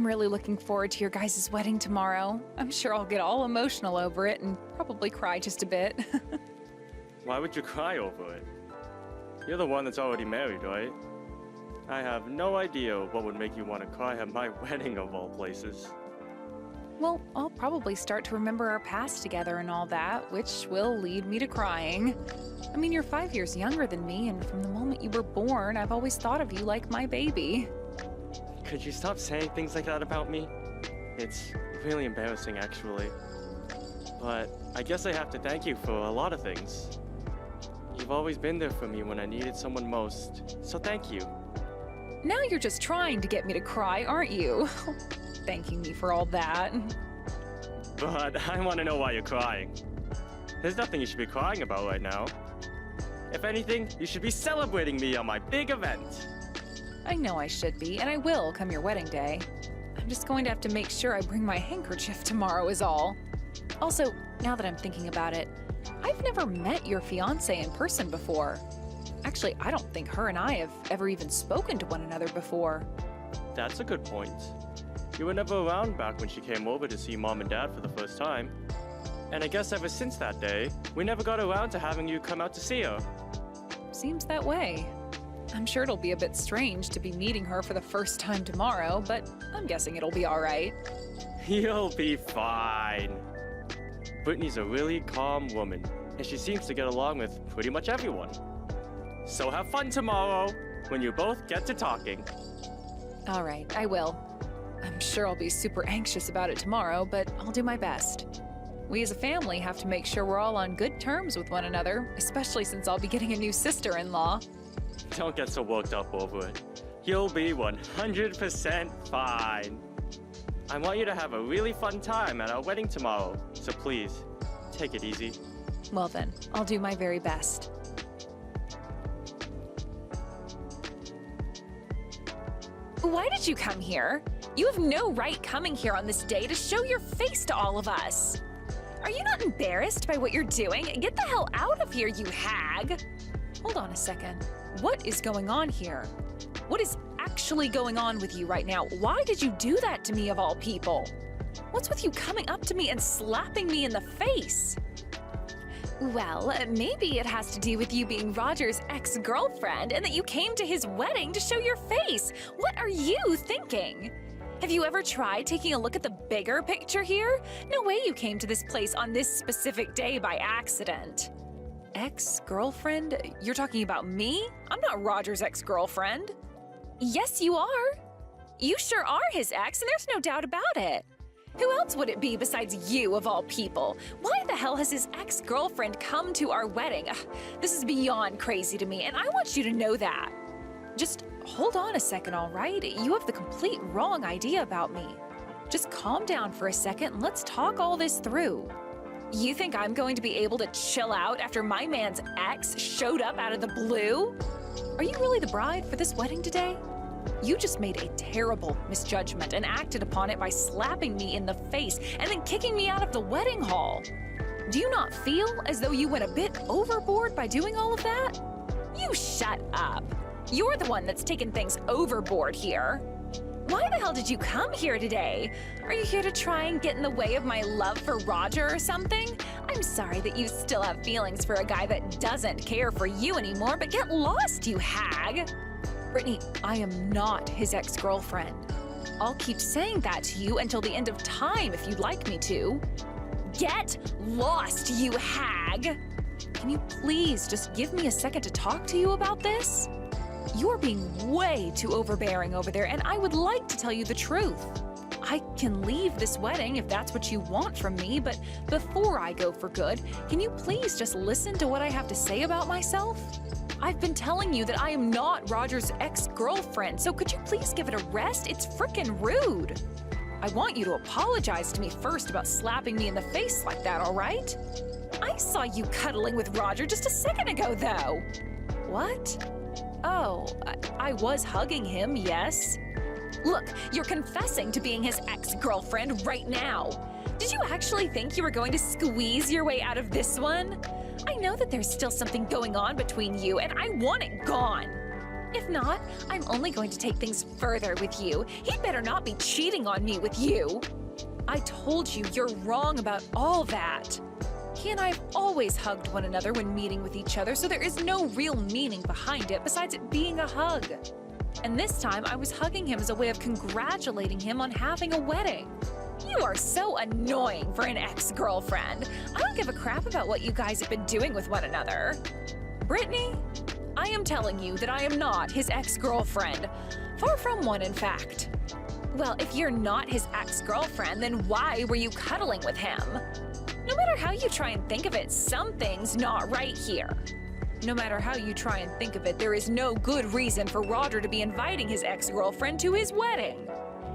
really looking forward to your guys' wedding tomorrow. I'm sure I'll get all emotional over it and probably cry just a bit. Why would you cry over it? You're the one that's already married, right? I have no idea what would make you want to cry at my wedding of all places. Well, I'll probably start to remember our past together and all that, which will lead me to crying. I mean, you're 5 years younger than me, and from the moment you were born, I've always thought of you like my baby. Could you stop saying things like that about me? It's really embarrassing, actually. But I guess I have to thank you for a lot of things. You've always been there for me when I needed someone most, so thank you. Now you're just trying to get me to cry, aren't you? Thanking me for all that. But I want to know why you're crying. There's nothing you should be crying about right now. If anything, you should be celebrating me on my big event. I know I should be, and I will come your wedding day. I'm just going to have to make sure I bring my handkerchief tomorrow is all. Also, now that I'm thinking about it, I've never met your fiancé in person before. Actually, I don't think her and I have ever even spoken to one another before. That's a good point. You were never around back when she came over to see Mom and Dad for the first time. And I guess ever since that day, we never got around to having you come out to see her. Seems that way. I'm sure it'll be a bit strange to be meeting her for the first time tomorrow, but I'm guessing it'll be all right. You'll be fine. Brittany's a really calm woman, and she seems to get along with pretty much everyone. So have fun tomorrow, when you both get to talking. All right, I will. I'm sure I'll be super anxious about it tomorrow, but I'll do my best. We as a family have to make sure we're all on good terms with one another, especially since I'll be getting a new sister-in-law. Don't get so worked up over it. You'll be 100% fine. I want you to have a really fun time at our wedding tomorrow, so please, take it easy. Well then, I'll do my very best. Why did you come here? You have no right coming here on this day to show your face to all of us. Are you not embarrassed by what you're doing? Get the hell out of here, you hag! Hold on a second. What is going on here? What is actually going on with you right now? Why did you do that to me of all people? What's with you coming up to me and slapping me in the face? Well, maybe it has to do with you being Roger's ex-girlfriend and that you came to his wedding to show your face. What are you thinking? Have you ever tried taking a look at the bigger picture here? No way you came to this place on this specific day by accident. Ex-girlfriend? You're talking about me? I'm not Roger's ex-girlfriend. Yes, you are. You sure are his ex, and there's no doubt about it. Who else would it be besides you, of all people? Why the hell has his ex-girlfriend come to our wedding? Ugh, this is beyond crazy to me, and I want you to know that. Just hold on a second, all right? You have the complete wrong idea about me. Just calm down for a second and let's talk all this through. You think I'm going to be able to chill out after my man's ex showed up out of the blue? Are you really the bride for this wedding today? You just made a terrible misjudgment and acted upon it by slapping me in the face and then kicking me out of the wedding hall. Do you not feel as though you went a bit overboard by doing all of that? You shut up. You're the one that's taken things overboard here. Why the hell did you come here today? Are you here to try and get in the way of my love for Roger or something? I'm sorry that you still have feelings for a guy that doesn't care for you anymore, but get lost, you hag! Brittany, I am not his ex-girlfriend. I'll keep saying that to you until the end of time if you'd like me to. Get lost, you hag! Can you please just give me a second to talk to you about this? You're being way too overbearing over there, and I would like to tell you the truth. I can leave this wedding if that's what you want from me, but before I go for good, can you please just listen to what I have to say about myself? I've been telling you that I am not Roger's ex-girlfriend, so could you please give it a rest? It's frickin' rude. I want you to apologize to me first about slapping me in the face like that, all right? I saw you cuddling with Roger just a second ago, though. What? Oh, I was hugging him, yes. Look, you're confessing to being his ex-girlfriend right now. Did you actually think you were going to squeeze your way out of this one? I know that there's still something going on between you, and I want it gone. If not, I'm only going to take things further with you. He'd better not be cheating on me with you. I told you you're wrong about all that. He and I have always hugged one another when meeting with each other, so there is no real meaning behind it besides it being a hug. And this time I was hugging him as a way of congratulating him on having a wedding. You are so annoying for an ex-girlfriend. I don't give a crap about what you guys have been doing with one another. Brittany, I am telling you that I am not his ex-girlfriend. Far from one, in fact. Well, if you're not his ex-girlfriend, then why were you cuddling with him? No matter how you try and think of it, something's not right here. No matter how you try and think of it, there is no good reason for Roger to be inviting his ex-girlfriend to his wedding.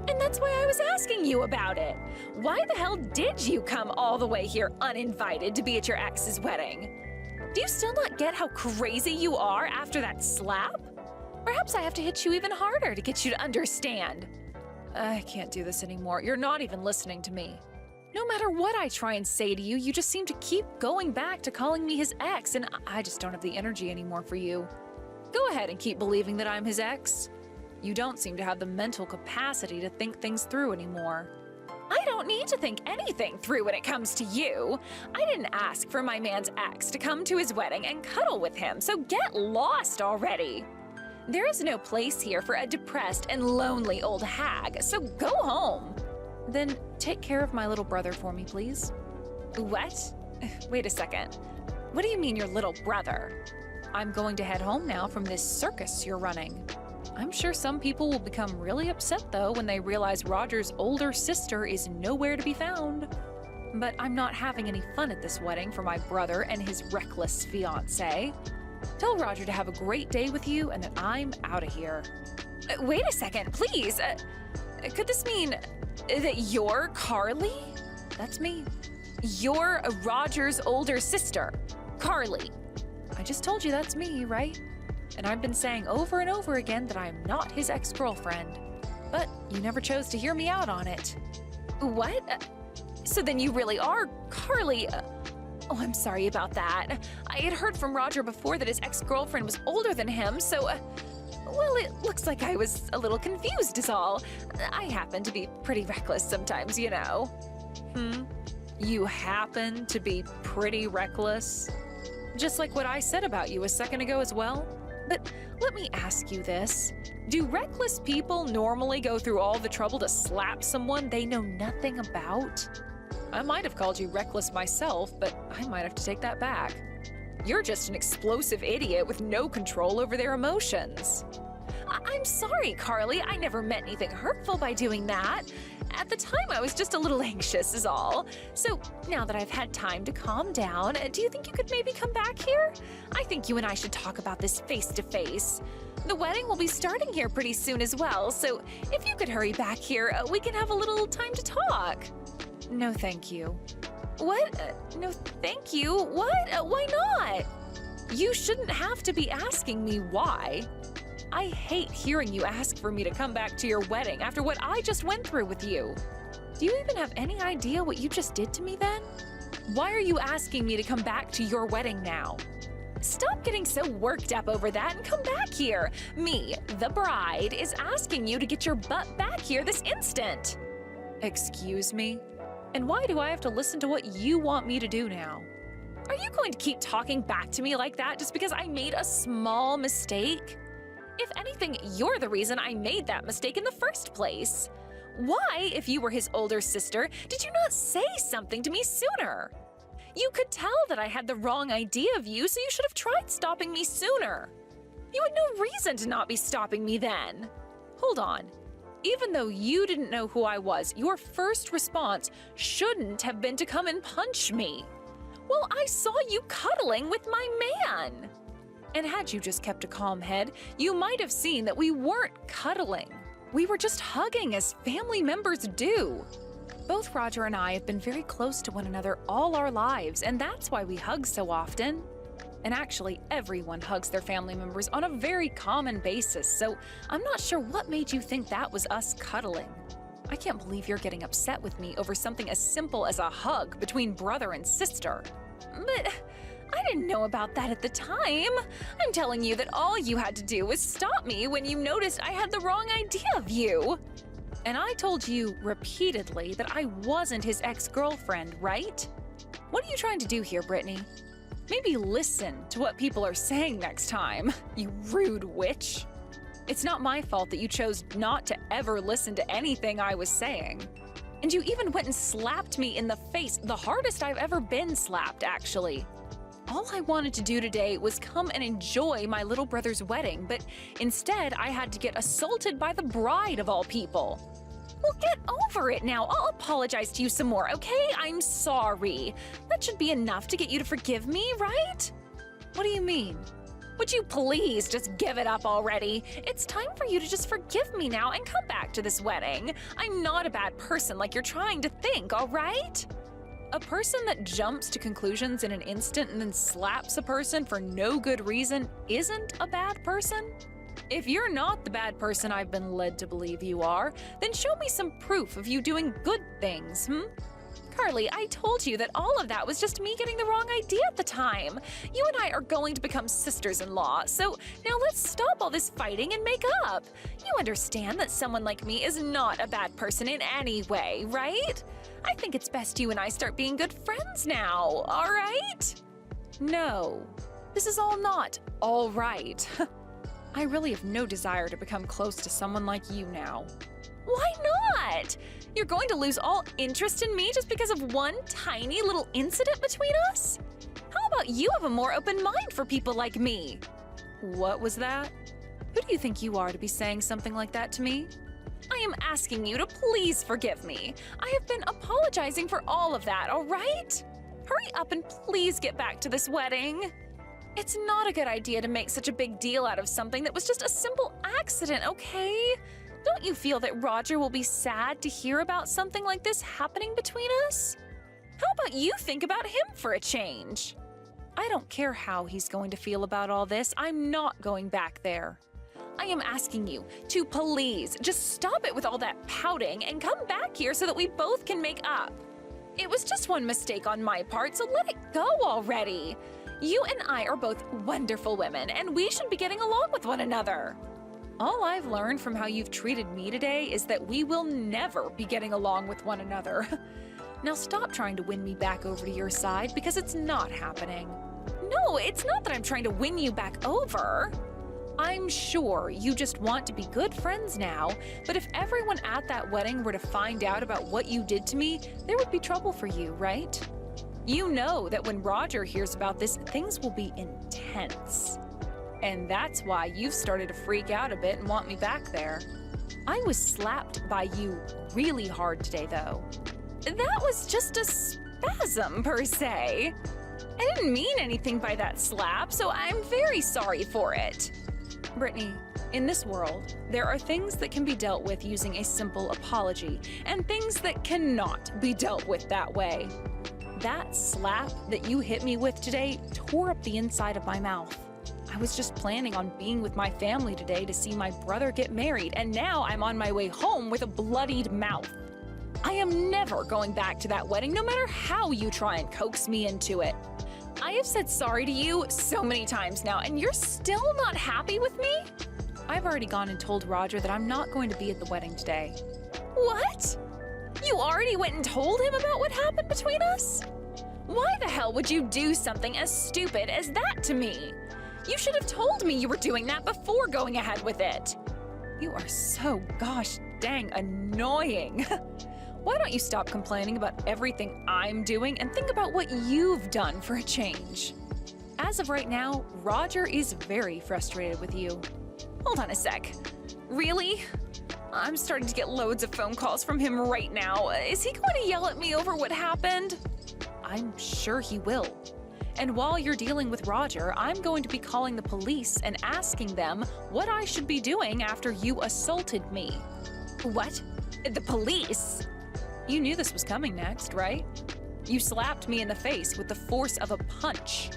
And that's why I was asking you about it. Why the hell did you come all the way here uninvited to be at your ex's wedding? Do you still not get how crazy you are after that slap? Perhaps I have to hit you even harder to get you to understand. I can't do this anymore. You're not even listening to me. No matter what I try and say to you, you just seem to keep going back to calling me his ex, and I just don't have the energy anymore for you. Go ahead and keep believing that I'm his ex. You don't seem to have the mental capacity to think things through anymore. I don't need to think anything through when it comes to you. I didn't ask for my man's ex to come to his wedding and cuddle with him, so get lost already. There is no place here for a depressed and lonely old hag, so go home. Then take care of my little brother for me, please. What? Wait a second. What do you mean your little brother? I'm going to head home now from this circus you're running. I'm sure some people will become really upset, though, when they realize Roger's older sister is nowhere to be found. But I'm not having any fun at this wedding for my brother and his reckless fiancé. Tell Roger to have a great day with you and that I'm out of here. Wait a second, please. Could this mean that you're Carly? That's me. You're Roger's older sister, Carly. I just told you that's me, right? And I've been saying over and over again that I'm not his ex-girlfriend. But you never chose to hear me out on it. What? So then you really are Carly. Oh, I'm sorry about that. I had heard from Roger before that his ex-girlfriend was older than him, so, well, it looks like I was a little confused is all. I happen to be pretty reckless sometimes, you know. You happen to be pretty reckless? Just like what I said about you a second ago as well? But let me ask you this. Do reckless people normally go through all the trouble to slap someone they know nothing about? I might have called you reckless myself, but I might have to take that back. You're just an explosive idiot with no control over their emotions. I'm sorry, Carly. I never meant anything hurtful by doing that. At the time, I was just a little anxious is all. So now that I've had time to calm down, do you think you could maybe come back here? I think you and I should talk about this face to face. The wedding will be starting here pretty soon as well, so if you could hurry back here, we can have a little time to talk. No, thank you. What? No, thank you? What? Why not? You shouldn't have to be asking me why. I hate hearing you ask for me to come back to your wedding after what I just went through with you. Do you even have any idea what you just did to me then? Why are you asking me to come back to your wedding now? Stop getting so worked up over that and come back here. Me, the bride, is asking you to get your butt back here this instant. Excuse me? And why do I have to listen to what you want me to do now? Are you going to keep talking back to me like that just because I made a small mistake? If anything, you're the reason I made that mistake in the first place. Why, if you were his older sister, did you not say something to me sooner? You could tell that I had the wrong idea of you, so you should have tried stopping me sooner. You had no reason to not be stopping me then. Hold on. Even though you didn't know who I was, your first response shouldn't have been to come and punch me. Well, I saw you cuddling with my man. And had you just kept a calm head, you might have seen that we weren't cuddling. We were just hugging as family members do. Both Roger and I have been very close to one another all our lives, and that's why we hug so often. And actually, everyone hugs their family members on a very common basis, so I'm not sure what made you think that was us cuddling. I can't believe you're getting upset with me over something as simple as a hug between brother and sister. But I didn't know about that at the time. I'm telling you that all you had to do was stop me when you noticed I had the wrong idea of you. And I told you repeatedly that I wasn't his ex-girlfriend, right? What are you trying to do here, Brittany? Maybe listen to what people are saying next time, you rude witch. It's not my fault that you chose not to ever listen to anything I was saying. And you even went and slapped me in the face, the hardest I've ever been slapped, actually. All I wanted to do today was come and enjoy my little brother's wedding, but instead I had to get assaulted by the bride of all people. Well, get over it now. I'll apologize to you some more, okay? I'm sorry. That should be enough to get you to forgive me, right? What do you mean? Would you please just give it up already? It's time for you to just forgive me now and come back to this wedding. I'm not a bad person like you're trying to think, all right? A person that jumps to conclusions in an instant and then slaps a person for no good reason isn't a bad person? If you're not the bad person I've been led to believe you are, then show me some proof of you doing good things, Carly, I told you that all of that was just me getting the wrong idea at the time. You and I are going to become sisters-in-law, so now let's stop all this fighting and make up. You understand that someone like me is not a bad person in any way, right? I think it's best you and I start being good friends now, all right? No, this is all not all right. I really have no desire to become close to someone like you now. Why not? You're going to lose all interest in me just because of one tiny little incident between us? How about you have a more open mind for people like me? What was that? Who do you think you are to be saying something like that to me? I am asking you to please forgive me. I have been apologizing for all of that, all right? Hurry up and please get back to this wedding. It's not a good idea to make such a big deal out of something that was just a simple accident, okay? Don't you feel that Roger will be sad to hear about something like this happening between us? How about you think about him for a change? I don't care how he's going to feel about all this. I'm not going back there. I am asking you to please just stop it with all that pouting and come back here so that we both can make up. It was just one mistake on my part, so let it go already. You and I are both wonderful women, and we should be getting along with one another. All I've learned from how you've treated me today is that we will never be getting along with one another. Now stop trying to win me back over to your side because it's not happening. No, it's not that I'm trying to win you back over. I'm sure you just want to be good friends now, but if everyone at that wedding were to find out about what you did to me, there would be trouble for you, right? You know that when Roger hears about this, things will be intense. And that's why you've started to freak out a bit and want me back there. I was slapped by you really hard today, though. That was just a spasm, per se. I didn't mean anything by that slap, so I'm very sorry for it. Brittany, in this world, there are things that can be dealt with using a simple apology, and things that cannot be dealt with that way. That slap that you hit me with today tore up the inside of my mouth. I was just planning on being with my family today to see my brother get married, and now I'm on my way home with a bloodied mouth. I am never going back to that wedding, no matter how you try and coax me into it. I have said sorry to you so many times now, and you're still not happy with me? I've already gone and told Roger that I'm not going to be at the wedding today. What? You already went and told him about what happened between us? Why the hell would you do something as stupid as that to me? You should have told me you were doing that before going ahead with it. You are so gosh dang annoying. Why don't you stop complaining about everything I'm doing and think about what you've done for a change? As of right now, Roger is very frustrated with you. Hold on a sec. Really? I'm starting to get loads of phone calls from him right now. Is he going to yell at me over what happened? I'm sure he will. And while you're dealing with Roger, I'm going to be calling the police and asking them what I should be doing after you assaulted me. What? The police? You knew this was coming next, right? You slapped me in the face with the force of a punch.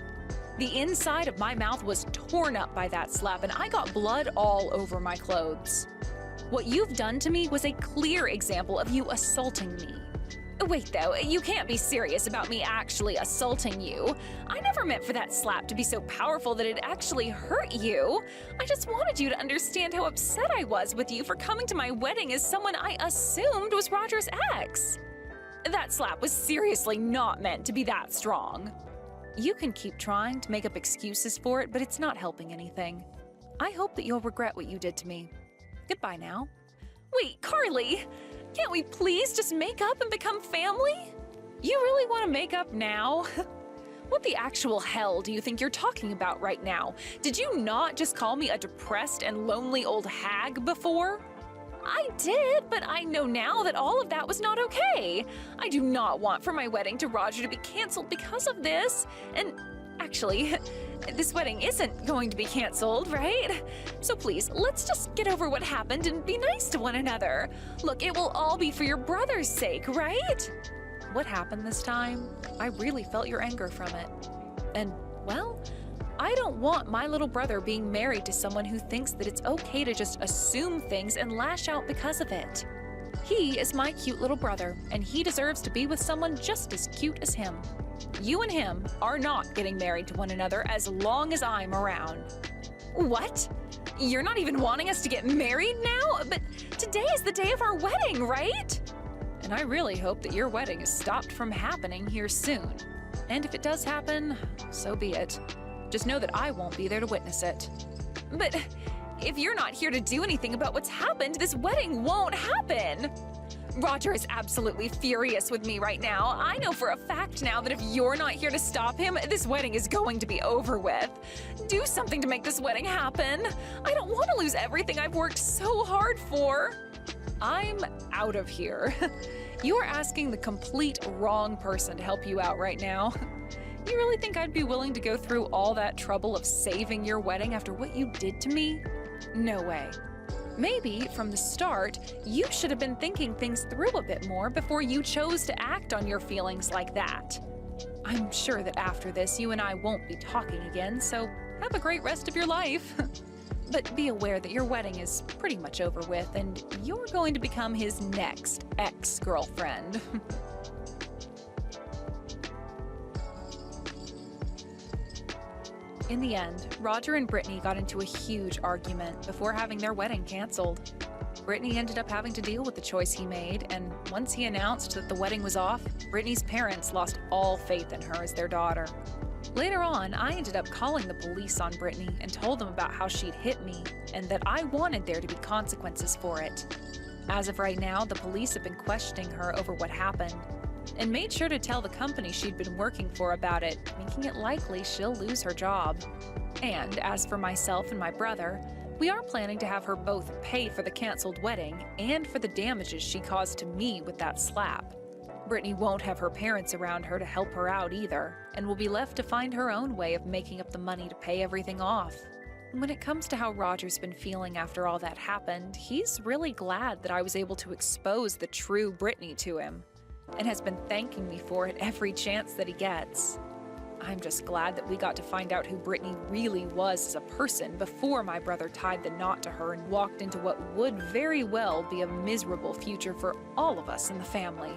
The inside of my mouth was torn up by that slap, and I got blood all over my clothes. What you've done to me was a clear example of you assaulting me. Wait though, you can't be serious about me actually assaulting you. I never meant for that slap to be so powerful that it actually hurt you. I just wanted you to understand how upset I was with you for coming to my wedding as someone I assumed was Roger's ex. That slap was seriously not meant to be that strong. You can keep trying to make up excuses for it, but it's not helping anything. I hope that you'll regret what you did to me. Goodbye now. Wait, Carly! Can't we please just make up and become family? You really want to make up now? What the actual hell do you think you're talking about right now? Did you not just call me a depressed and lonely old hag before? I did, but I know now that all of that was not okay. I do not want for my wedding to Roger to be canceled because of this. And actually, this wedding isn't going to be canceled, right? So please, let's just get over what happened and be nice to one another. Look, it will all be for your brother's sake, right? What happened this time? I really felt your anger from it. And, well, I don't want my little brother being married to someone who thinks that it's okay to just assume things and lash out because of it. He is my cute little brother, and he deserves to be with someone just as cute as him. You and him are not getting married to one another as long as I'm around. What? You're not even wanting us to get married now? But today is the day of our wedding, right? And I really hope that your wedding is stopped from happening here soon. And if it does happen, so be it. Just know that I won't be there to witness it. But if you're not here to do anything about what's happened, this wedding won't happen. Roger is absolutely furious with me right now. I know for a fact now that if you're not here to stop him, this wedding is going to be over with. Do something to make this wedding happen. I don't want to lose everything I've worked so hard for. I'm out of here. You are asking the complete wrong person to help you out right now. You really think I'd be willing to go through all that trouble of saving your wedding after what you did to me? No way. Maybe, from the start, you should have been thinking things through a bit more before you chose to act on your feelings like that. I'm sure that after this, you and I won't be talking again, so have a great rest of your life. But be aware that your wedding is pretty much over with, and you're going to become his next ex-girlfriend. In the end, Roger and Brittany got into a huge argument before having their wedding canceled. Brittany ended up having to deal with the choice he made, and once he announced that the wedding was off, Brittany's parents lost all faith in her as their daughter. Later on, I ended up calling the police on Brittany and told them about how she'd hit me and that I wanted there to be consequences for it. As of right now, the police have been questioning her over what happened and made sure to tell the company she'd been working for about it, making it likely she'll lose her job. And as for myself and my brother, we are planning to have her both pay for the canceled wedding and for the damages she caused to me with that slap. Brittany won't have her parents around her to help her out either, and will be left to find her own way of making up the money to pay everything off. When it comes to how Roger's been feeling after all that happened, he's really glad that I was able to expose the true Brittany to him, and has been thanking me for it every chance that he gets. I'm just glad that we got to find out who Brittany really was as a person before my brother tied the knot to her and walked into what would very well be a miserable future for all of us in the family.